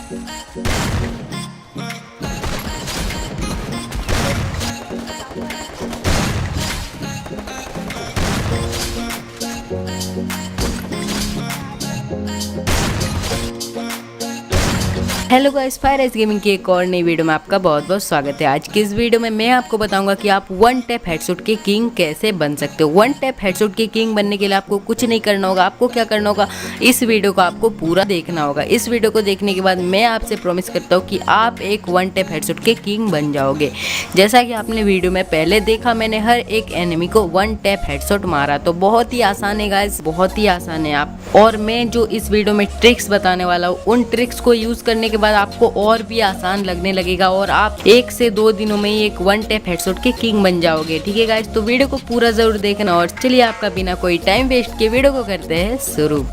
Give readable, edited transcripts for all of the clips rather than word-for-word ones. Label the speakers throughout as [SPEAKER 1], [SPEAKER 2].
[SPEAKER 1] Hello guys, fire S gaming की एक और नई वीडियो में आपका बहुत बहुत स्वागत है। आज की इस वीडियो में मैं आपको बताऊंगा कि आप वन टैप हेडशॉट के किंग कैसे बन सकते हो। वन टैप हेडशॉट के किंग बनने के लिए आपको कुछ नहीं करना होगा। आपको क्या करना होगा, इस वीडियो को आपको पूरा देखना होगा। इस वीडियो को देखने के बाद मैं आपसे प्रॉमिस करता हूँ कि आप एक वन टैप हेडशॉट के किंग बन जाओगे। जैसा कि आपने वीडियो में पहले देखा, मैंने हर एक एनिमी को वन टैप हेडशॉट मारा, तो बहुत ही आसान है गाइस, बहुत ही आसान है। आप और मैं जो इस वीडियो में ट्रिक्स बताने वाला हूँ, उन ट्रिक्स को यूज करने के बाद आपको और भी आसान लगने लगेगा और आप 1 से 2 दिनों में ही एक वन टैप हेडशॉट के किंग बन जाओगे। ठीक है गाइस, तो वीडियो को पूरा जरूर देखना। और चलिए आपका बिना कोई टाइम वेस्ट के वीडियो को करते हैं शुरू।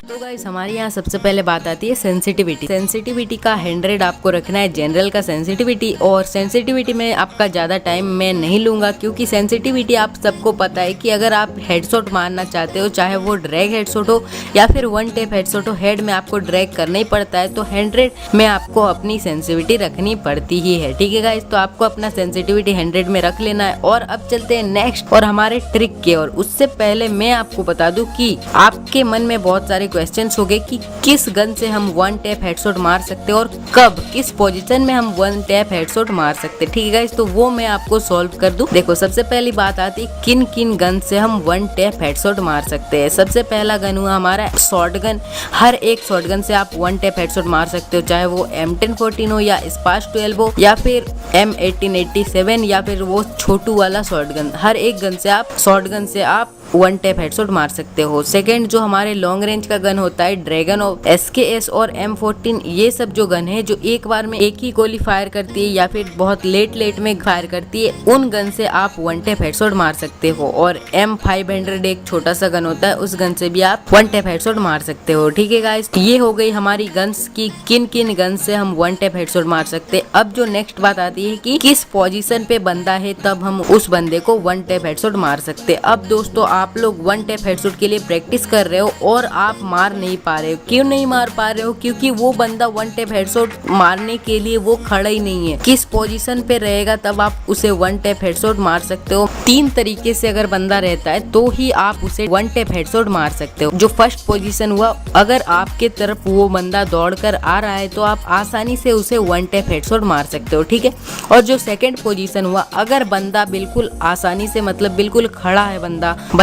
[SPEAKER 1] तो गाइस, हमारे यहाँ सबसे पहले बात आती है सेंसिटिविटी। सेंसिटिविटी का 100 आपको रखना है, जनरल का सेंसिटिविटी। और सेंसिटिविटी में आपका ज़्यादा टाइम मैं नहीं लूँगा, क्योंकि सेंसिटिविटी आप सबको पता है कि अगर आप हेडशॉट मारना चाहते हो, चाहे वो ड्रैग हेडशॉट हो या फिर वन टैप हेडशॉट हो, हेड में आपको ड्रैग करना ही पड़ता है। तो 100 में आपको अपनी सेंसिटिविटी रखनी पड़ती ही है। ठीक है गाइस, तो आपको अपना सेंसिटिविटी 100 में रख लेना है। और अब चलते हैं नेक्स्ट और हमारे ट्रिक के। और उससे पहले मैं आपको बता दूं कि आपके मन में बहुत सारे क्वेश्चंस हो गए कि किस गन से हम वन टैप हेडशॉट मार सकते हैं और कब किस पोजीशन में हम वन टैप हेडशॉट मार सकते हैं। ठीक है गाइस, तो वो मैं आपको सॉल्व कर दूं। देखो, सबसे पहली बात आती है किन किन गन से हम वन टैप हेडशॉट मार सकते हैं। सबसे पहला गन हुआ हमारा शॉर्ट गन। हर एक शॉर्ट गन से आप वन टैप हेडशॉट मार सकते हो, चाहे वो M1014 हो या स्पास 12 हो या फिर M1887 या फिर वो छोटू वाला शॉर्ट गन। हर एक गन से आप शॉर्ट गन से आप वन टैप हेडशॉट मार सकते हो। सेकंड जो हमारे लॉन्ग रेंज का गन होता है, ड्रैगन और SKS और M14, ये सब जो गन है जो एक बार में एक ही गोली फायर करती है या फिर बहुत लेट में फायर करती है, उन गन से आप वन टैप हेडशॉट मार सकते हो। और M500 एक छोटा सा गन होता है, उस गन से भी आप वन टैप हेडशॉट मार सकते हो। ठीक है गाइस, ये हो गई हमारी गन्स की किन किन गन से हम वन टैप हेडशॉट मार सकते हैं। अब जो नेक्स्ट बात आती है कि किस पोजीशन पे बंदा है तब हम उस बंदे को वन टैप हेडशॉट मार सकते हैं। अब दोस्तों, आप लोग वन टैप हेडशॉट के लिए प्रैक्टिस कर रहे हो और आप मार नहीं पा रहे हो। क्यों नहीं मार पा रहे हो? क्योंकि वो बंदा वन टैप हेडशॉट मारने के लिए वो खड़ा ही नहीं है। किस पोजीशन पे रहेगा तब आप उसे वन टैप हेडशॉट मार सकते हो। 3 तरीके से अगर बंदा रहता है तो ही आप उसे वन टैप हेडशॉट मार सकते हो। जो फर्स्ट पोजीशन हुआ, अगर आपके तरफ वो बंदा दौड़कर आ रहा है तो आप आसानी से उसे वन टैप हेडशॉट मार सकते हो। ठीक है। और जो सेकंड पोजीशन हुआ, अगर बंदा बिल्कुल आसानी से, मतलब बिल्कुल खड़ा है,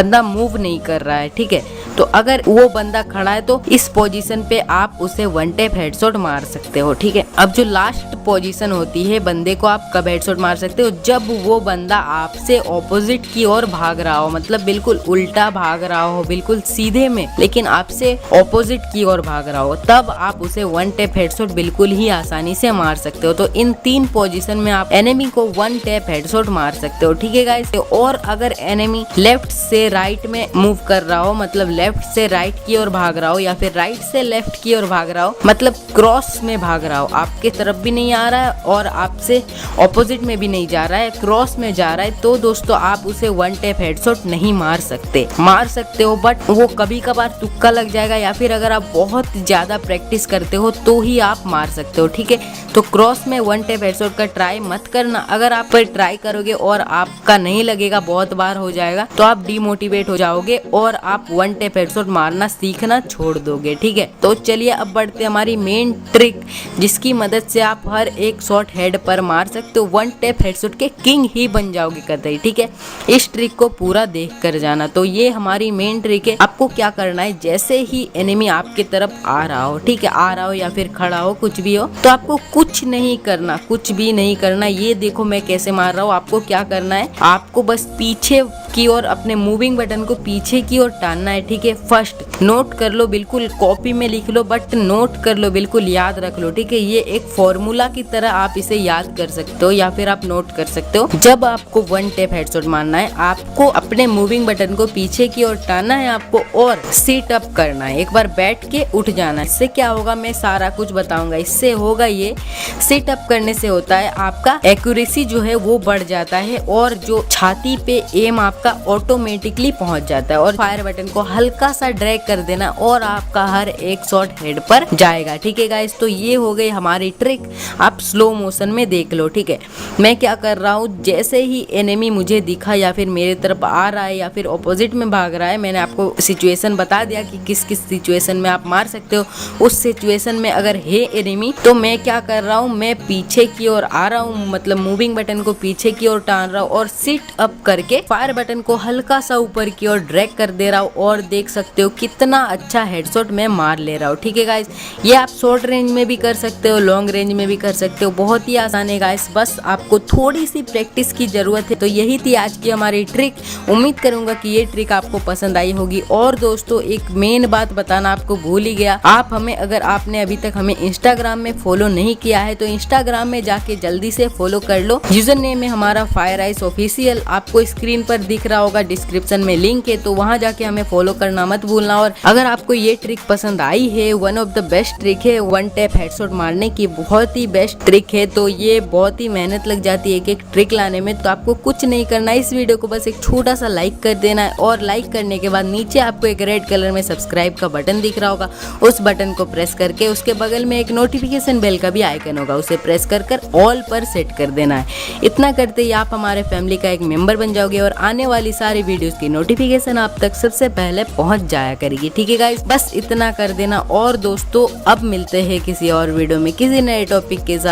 [SPEAKER 1] बंदा मूव नहीं कर रहा है, ठीक है, तो अगर वो बंदा खड़ा है तो इस पोजीशन पे आप उसे वन टैप हेडशॉट मार सकते हो। ठीक है। अब जो लास्ट पोजीशन होती है, बंदे को आप कब हेडशॉट मार सकते हो, जब वो बंदा आपसे ऑपोजिट की ओर भाग रहा हो, मतलब बिल्कुल उल्टा भाग रहा हो, बिल्कुल सीधे में, लेकिन आपसे ऑपोजिट की ओर भाग रहा हो, तब आप उसे वन टैप हेडशॉट बिल्कुल ही आसानी से मार सकते हो। तो इन 3 पोजीशन में आप एनिमी को वन टैप हेडशॉट मार सकते हो। ठीक है गाइस। और अगर एनिमी लेफ्ट से राइट में मूव कर रहा हो, मतलब लेफ्ट से राइट की ओर भाग रहा हो या फिर राइट से लेफ्ट की ओर भाग रहा हो, मतलब क्रॉस में भाग रहा हो, आपके तरफ भी नहीं आ रहा है और आपसे ऑपोजिट में भी नहीं जा रहा है, क्रॉस में जा रहा है, तो दोस्तों आप उसे वन टैप हेडशॉट नहीं मार सकते। मार सकते हो बट वो कभी कभार तुक्का लग जाएगा, या फिर अगर आप बहुत ज्यादा प्रैक्टिस करते हो तो ही आप मार सकते हो। ठीक है। तो क्रॉस में वन टैप हेडशॉट का ट्राई मत करना। अगर आप पर ट्राई करोगे और आपका नहीं लगेगा, बहुत बार हो जाएगा, तो आप डिमोटिवेट हो जाओगे और आप वन टैप हेडशॉट मारना सीखना छोड़ दोगे। ठीक है। तो चलिए अब बढ़ते हैं हमारी मेन ट्रिक, जिसकी मदद से आप हर एक शॉट हेड पर मार सकते हो, वन टैप हेडशॉट के किंग ही बन जाओगे कतई। ठीक है। इस ट्रिक को पूरा देख कर जाना। तो ये हमारी मेन ट्रिक है। आपको क्या करना है, जैसे ही एनिमी आपके तरफ आ रहा हो, ठीक है, आ रहा हो या फिर खड़ा हो, कुछ भी हो, तो आपको कुछ नहीं करना, कुछ भी नहीं करना। ये देखो मैं कैसे मार रहा हूँ। आपको क्या करना है, आपको बस पीछे की ओर अपने मूविंग बटन को पीछे की ओर टानना है। ठीक है। फर्स्ट नोट कर लो, बिल्कुल कॉपी में लिख लो, बट नोट कर लो, बिल्कुल याद रख लो। ठीक है। ये एक फॉर्मूला की तरह आप इसे याद कर सकते हो या फिर आप नोट कर सकते हो। जब आपको वन टैप हेडशॉट मारना है, आपको अपने मूविंग बटन को पीछे की ओर टानना है आपको, और सीट अप करना है, एक बार बैठ के उठ जाना है। इससे क्या होगा मैं सारा कुछ बताऊंगा। इससे होगा ये, सीट अप करने से होता है आपका एक्यूरेसी जो है वो बढ़ जाता है, और जो छाती पे एम आप आपका ऑटोमेटिकली पहुंच जाता है। और फायर बटन को हल्का सा ड्रैग कर देना और आपका हर एक शॉट हेड पर जाएगा। ठीक है गाइस, तो ये हो गई हमारी ट्रिक। आप स्लो मोशन में देख लो। ठीक है, मैं क्या कर रहा हूँ, जैसे ही एनिमी मुझे दिखा या फिर मेरे तरफ आ रहा है या फिर ऑपोजिट में भाग रहा है, मैंने आपको सिचुएशन बता दिया कि किस किस सिचुएशन में आप मार सकते हो। उस सिचुएशन में अगर है एनिमी तो मैं क्या कर रहा हूँ, मैं पीछे की ओर आ रहा हूँ, मतलब मूविंग बटन को पीछे की ओर टान रहा हूँ और सिट अप करके फायर बटन को हल्का सा ऊपर की ओर ड्रैग कर दे रहा हूँ और देख सकते हो कितना अच्छा हेडशॉट मैं मार ले रहा हूँ। ठीक है गाइस, ये आप शॉर्ट रेंज में भी कर सकते हो, लॉन्ग रेंज में भी कर सकते हो, बहुत ही आसान है गाइस, बस आपको थोड़ी सी प्रैक्टिस की जरूरत है। तो यही थी आज की हमारी ट्रिक। उम्मीद करूंगा कि ये ट्रिक आपको पसंद आई होगी। और दोस्तों एक मेन बात बताना आपको भूल ही गया, आप हमें, अगर आपने अभी तक हमें इंस्टाग्राम में फॉलो नहीं किया है तो इंस्टाग्राम में जाके जल्दी से फॉलो कर लो। यूजर नेम है हमारा फायर आइस ऑफिशियल, आपको स्क्रीन पर दिख रहा होगा, डिस्क्रिप्शन में लिंक है, तो वहां जाके हमें फॉलो करना मत भूलना। और अगर आपको ये ट्रिक पसंद आई है, one of the best trick है, वन टैप हेडशॉट मारने की बहुत ही बेस्ट ट्रिक है, तो ये बहुत ही मेहनत लग जाती है एक एक ट्रिक लाने में, तो आपको कुछ नहीं करना है, इस वीडियो को बस एक छोटा सा लाइक कर देना है। और लाइक करने के बाद नीचे आपको एक रेड कलर में सब्सक्राइब का बटन दिख रहा होगा, उस बटन को प्रेस करके उसके बगल में एक नोटिफिकेशन बेल का भी आइकन होगा, उसे प्रेस कर ऑल पर सेट कर देना है। इतना करते ही आप हमारे फैमिली का एक मेंबर बन जाओगे और आने वाली सारी वीडियोस की नोटिफिकेशन आप तक सबसे पहले पहुंच जाया करेगी। ठीक है गाइस, बस इतना कर देना। और दोस्तों अब मिलते हैं किसी और वीडियो में किसी नए टॉपिक के साथ।